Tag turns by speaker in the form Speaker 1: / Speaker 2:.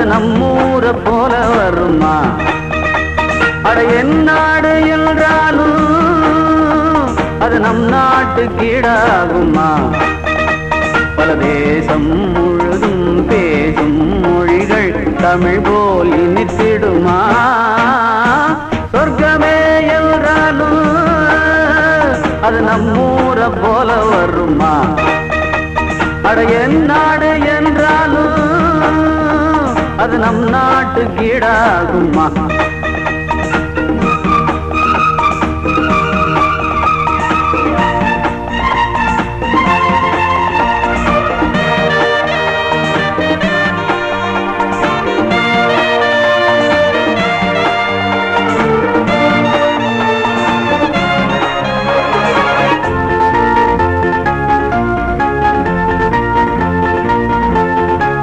Speaker 1: நம்மூர போல வருமா? அட என் நாடு என்றாலும் அது நம் நாட்டு கீழாகுமா? பல தேசம் முழுதும் பேசும் மொழிகள் தமிழ் போல் இனித்திடுமா? சொர்க்கமே என்றாலும் அது நம்மூர போல வருமா? அட என் நாடு என்றாலும் அது நம் நாட்டு கீழாகுமா?